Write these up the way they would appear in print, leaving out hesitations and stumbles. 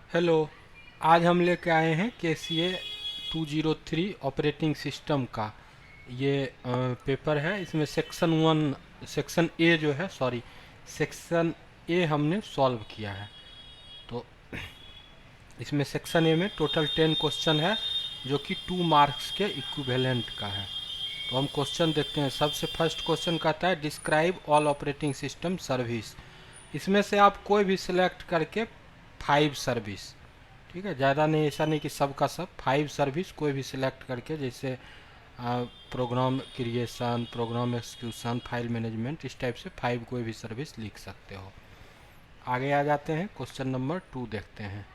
Hello. आज हम लेके आए हैं KCA 203 ऑपरेटिंग सिस्टम का ये पेपर है। इसमें सेक्शन ए जो है, सॉरी, सेक्शन ए हमने सॉल्व किया है। तो इसमें सेक्शन ए में टोटल 10 क्वेश्चन है जो कि 2 मार्क्स के इक्विवेलेंट का है। तो हम क्वेश्चन देखते हैं। सबसे फर्स्ट क्वेश्चन कहता है describe all operating system service. इसमें से आप कोई भी सिलेक्ट करके 5 सर्विस, ठीक है, ज़्यादा नहीं, ऐसा नहीं कि सब का सब, 5 सर्विस कोई भी सिलेक्ट करके, जैसे program creation, program execution, file management, इस टाइप से 5 कोई भी सर्विस लिख सकते हो। आगे आ जाते हैं, क्वेश्चन नंबर 2 देखते हैं।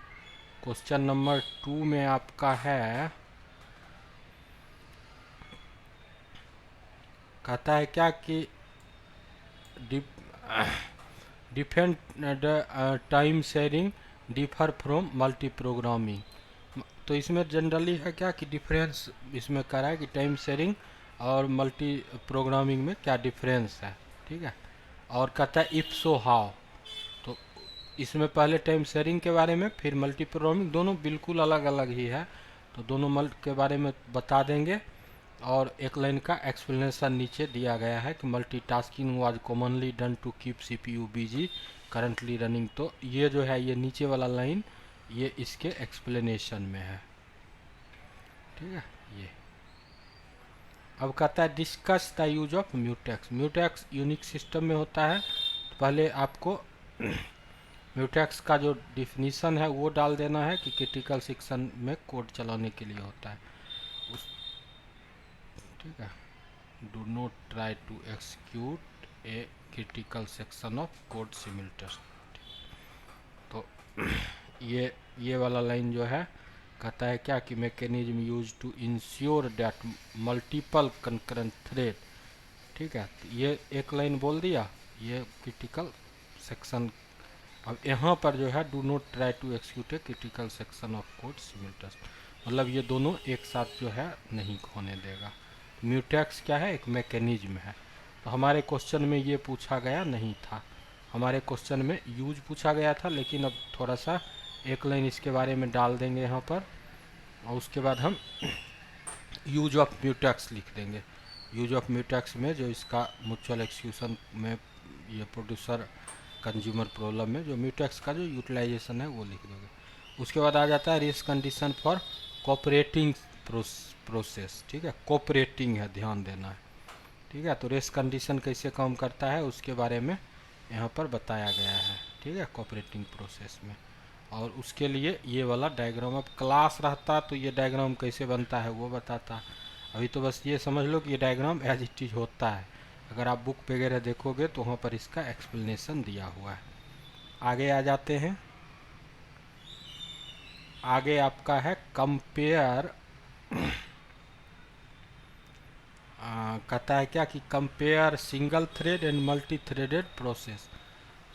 क्वेश्चन नंबर 2 में आपका है, कहता है क्या कि different time sharing differ from multi programming. तो इसमें जनरली है क्या कि डिफरेंस इसमें कह रहा है कि टाइम शेयरिंग और मल्टी प्रोग्रामिंग में क्या डिफरेंस है, ठीक है। और कहता है इफ़ सो हाउ। तो इसमें पहले टाइम शेयरिंग के बारे में, फिर मल्टी प्रोग्रामिंग, दोनों बिल्कुल अलग अलग ही है, तो दोनों मल्ट के बारे में बता देंगे। और एक लाइन का एक्सप्लेनेशन नीचे दिया गया है कि multitasking was commonly done to keep CPU busy currently running. तो ये जो है, ये नीचे वाला लाइन, ये इसके एक्सप्लेनेशन में है, ठीक है। ये अब कहता है discuss the use of mutex. Mutex unique system में होता है। तो पहले आपको म्यूटेक्स का जो डिफिनीशन है वो डाल देना है कि क्रिटिकल सेक्शन में कोड चलाने के लिए होता है उस, ठीक है। Do not try to execute a critical section of code simultaneously. तो ये वाला लाइन जो है, कहता है क्या कि mechanism use to ensure that multiple concurrent thread, ठीक है। तो ये एक लाइन बोल दिया, ये क्रिटिकल सेक्शन। अब यहाँ पर जो है do not try to execute a critical section of code simultaneously, मतलब ये दोनों एक साथ जो है नहीं होने देगा। म्यूटेक्स क्या है, एक मैकेनिज्म है। तो हमारे क्वेश्चन में ये पूछा गया नहीं था, हमारे क्वेश्चन में यूज पूछा गया था, लेकिन अब थोड़ा सा एक लाइन इसके बारे में डाल देंगे यहाँ पर, और उसके बाद हम यूज ऑफ म्यूटेक्स लिख देंगे। यूज ऑफ म्यूटेक्स में जो इसका म्यूचुअल एक्सक्यूशन में, ये प्रोड्यूसर कंज्यूमर प्रॉब्लम में जो म्यूटेक्स का जो यूटिलाइजेशन है वो लिख दोगे। उसके बाद आ जाता है race condition for cooperating process, ठीक है। कोऑपरेटिंग है, ध्यान देना है, ठीक है। तो रेस कंडीशन कैसे काम करता है उसके बारे में यहाँ पर बताया गया है, ठीक है, कोऑपरेटिंग प्रोसेस में। और उसके लिए ये वाला डायग्राम, अब क्लास रहता तो ये डायग्राम कैसे बनता है वो बताता। अभी तो बस ये समझ लो कि ये डायग्राम एज इट इज होता है। अगर आप बुक वगैरह देखोगे तो वहाँ पर इसका एक्सप्लेनेशन दिया हुआ है। आगे आ जाते हैं। आगे आपका है कंपेयर, कहता है क्या कि compare single thread and multi threaded process.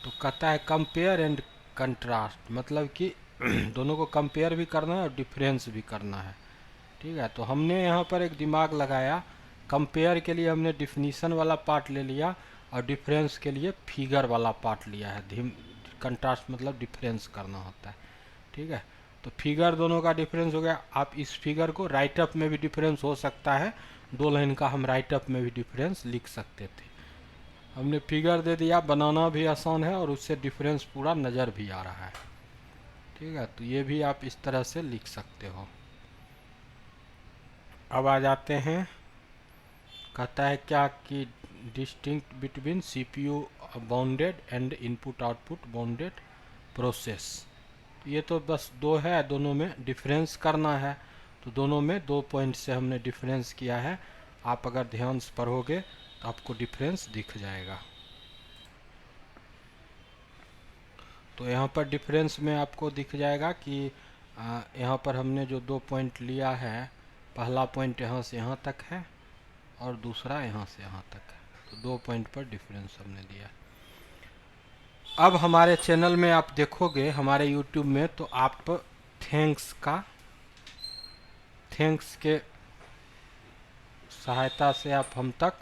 तो कहता है कंपेयर एंड कंट्रास्ट, मतलब कि दोनों को कंपेयर भी करना है और डिफरेंस भी करना है, ठीक है। तो हमने यहाँ पर एक दिमाग लगाया, कंपेयर के लिए हमने डिफिनीशन वाला पार्ट ले लिया और डिफरेंस के लिए फिगर वाला पार्ट लिया है। कंट्रास्ट मतलब डिफरेंस करना होता है, ठीक है। तो फिगर दोनों का डिफरेंस हो गया। आप इस फिगर को राइटअप में भी डिफरेंस हो सकता है, 2 लाइन का हम राइटअप में भी डिफरेंस लिख सकते थे। हमने फिगर दे दिया, बनाना भी आसान है और उससे डिफरेंस पूरा नज़र भी आ रहा है, ठीक है। तो ये भी आप इस तरह से लिख सकते हो। अब आ जाते हैं, कहता है क्या कि distinct between CPU bounded and input output bounded process. ये तो बस 2 है, दोनों में डिफरेंस करना है। तो दोनों में 2 पॉइंट से हमने डिफरेंस किया है। आप अगर ध्यान से पढ़ोगे तो आपको डिफरेंस दिख जाएगा। तो यहाँ पर डिफरेंस में आपको दिख जाएगा कि यहाँ पर हमने जो 2 पॉइंट लिया है, पहला पॉइंट यहाँ से यहाँ तक है और दूसरा यहाँ से यहाँ तक है। तो 2 पॉइंट पर डिफरेंस हमने दिया। अब हमारे चैनल में आप देखोगे, हमारे यूट्यूब में, तो आप थैंक्स के सहायता से आप हम तक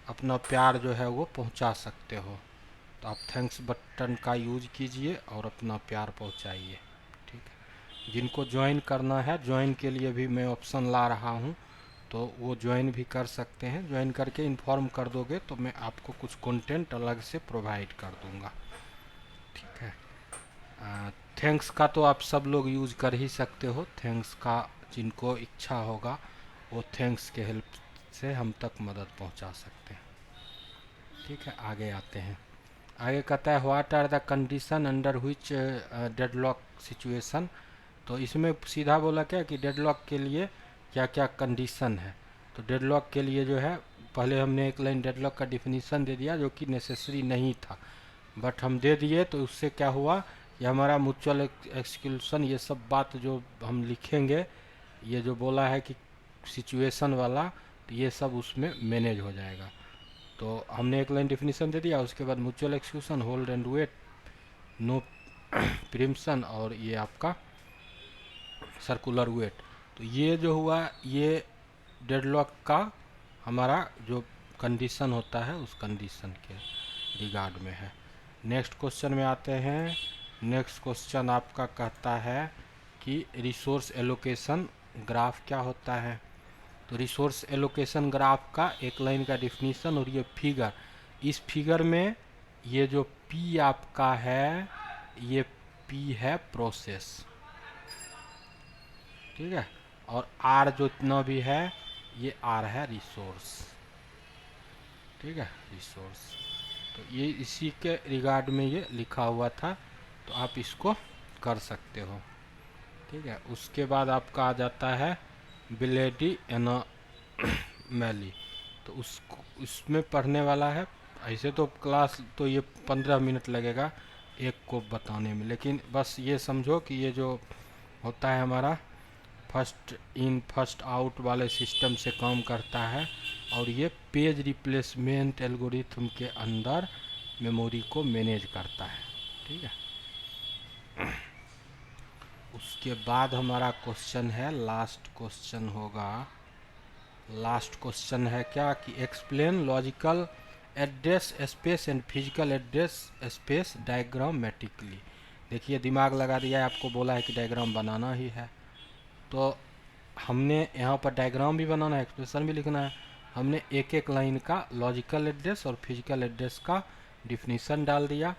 अपना प्यार जो है वो पहुंचा सकते हो। तो आप थैंक्स बटन का यूज कीजिए और अपना प्यार पहुंचाइए, ठीक है। जिनको ज्वाइन करना है, ज्वाइन के लिए भी मैं ऑप्शन ला रहा हूँ, तो वो ज्वाइन भी कर सकते हैं। ज्वाइन करके इन्फॉर्म कर दोगे तो मैं आपको कुछ कंटेंट अलग से प्रोवाइड कर दूंगा, ठीक है। थैंक्स का तो आप सब लोग यूज कर ही सकते हो। थैंक्स का जिनको इच्छा होगा वो थैंक्स के हेल्प से हम तक मदद पहुंचा सकते हैं, ठीक है। आगे आते हैं। आगे कहता है what are the condition under which deadlock situation. तो इसमें सीधा बोला क्या कि डेडलॉक के लिए क्या क्या कंडीशन है। तो डेडलॉक के लिए जो है, पहले हमने एक लाइन डेडलॉक का डिफिनीसन दे दिया जो कि नेसेसरी नहीं था, बट हम दे दिए। तो उससे क्या हुआ, ये हमारा म्यूचुअल एक्सक्लूशन, ये सब बात जो हम लिखेंगे, ये जो बोला है कि सिचुएशन वाला, तो ये सब उसमें मैनेज हो जाएगा। तो हमने एक लाइन डिफिनीसन दे दिया, उसके बाद mutual exclusion, hold and wait, no preemption, और ये आपका सर्कुलर वेट। तो ये जो हुआ, ये डेडलॉक का हमारा जो कंडीशन होता है उस कंडीशन के रिगार्ड में है। नेक्स्ट क्वेश्चन में आते हैं। नेक्स्ट क्वेश्चन आपका कहता है कि रिसोर्स एलोकेशन ग्राफ क्या होता है। तो रिसोर्स एलोकेशन ग्राफ का एक लाइन का डिफिनीशन और ये फिगर, इस फिगर में ये जो पी आपका है, ये पी है प्रोसेस, ठीक है, और आर जो इतना भी है ये आर है रिसोर्स, ठीक है, रिसोर्स। तो ये इसी के रिगार्ड में ये लिखा हुआ था, तो आप इसको कर सकते हो, ठीक है। उसके बाद आपका आ जाता है बिलेडी एनोमैली। तो उसको इसमें पढ़ने वाला है। ऐसे तो क्लास तो ये 15 मिनट लगेगा एक को बताने में, लेकिन बस ये समझो कि ये जो होता है हमारा फर्स्ट इन फर्स्ट आउट वाले सिस्टम से काम करता है, और ये पेज रिप्लेसमेंट एल्गोरिथम के अंदर मेमोरी को मैनेज करता है, ठीक है। उसके बाद हमारा क्वेश्चन है, लास्ट क्वेश्चन होगा। लास्ट क्वेश्चन है क्या कि explain logical address space and physical address space diagrammatically. देखिए दिमाग लगा दिया है, आपको बोला है कि डायग्राम बनाना ही है। तो हमने यहाँ पर डायग्राम भी बनाना है, एक्सप्रेशन भी लिखना है। हमने एक एक लाइन का लॉजिकल एड्रेस और फिजिकल एड्रेस का डिफिनीशन डाल दिया।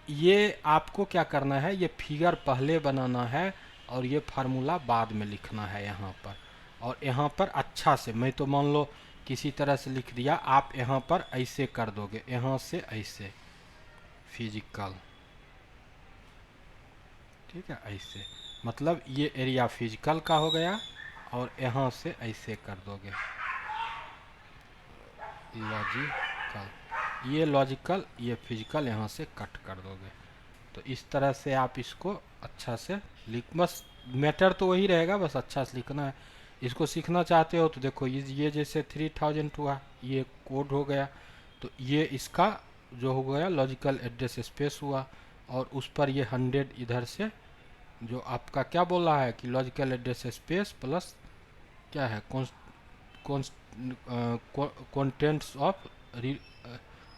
ये आपको क्या करना है, ये फिगर पहले बनाना है और ये फार्मूला बाद में लिखना है यहाँ पर। और यहाँ पर अच्छा से, मैं तो मान लो किसी तरह से लिख दिया, आप यहाँ पर ऐसे कर दोगे, यहाँ से ऐसे फिजिकल, ठीक है, ऐसे, मतलब ये एरिया फिजिकल का हो गया, और यहाँ से ऐसे कर दोगे लॉजिकल, ये लॉजिकल, ये फिजिकल, यहाँ से कट कर दोगे। तो इस तरह से आप इसको अच्छा से लिख, बस मैटर तो वही रहेगा, बस अच्छा से लिखना है। इसको सीखना चाहते हो तो देखो ये जैसे 3000 हुआ, ये कोड हो गया, तो ये इसका जो हो गया लॉजिकल एड्रेस स्पेस हुआ, और उस पर ये 100 इधर से जो आपका क्या बोल रहा है कि लॉजिकल एड्रेस स्पेस प्लस क्या है कंटेंट्स ऑफ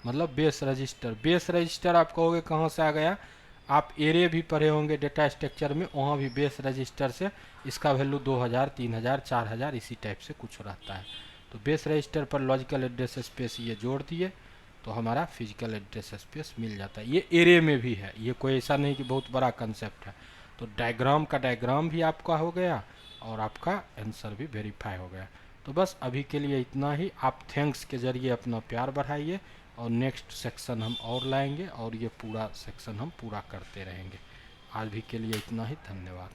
मतलब बेस रजिस्टर। बेस रजिस्टर आप कहोगे कहाँ से आ गया, आप एरे भी पढ़े होंगे डेटा स्ट्रक्चर में, वहाँ भी बेस रजिस्टर से इसका वैल्यू 2000 3000 4000 इसी टाइप से कुछ रहता है। तो बेस रजिस्टर पर लॉजिकल एड्रेस स्पेस ये जोड़ दिए तो हमारा फिजिकल एड्रेस स्पेस मिल जाता है। ये एरे में भी है, ये कोई ऐसा नहीं कि बहुत बड़ा कंसेप्ट है। तो डायग्राम का डायग्राम भी आपका हो गया और आपका आंसर भी वेरीफाई हो गया। तो बस अभी के लिए इतना ही। आप थैंक्स के ज़रिए अपना प्यार बढ़ाइए, और नेक्स्ट सेक्शन हम और लाएंगे, और ये पूरा सेक्शन हम पूरा करते रहेंगे। आज भी के लिए इतना ही, धन्यवाद।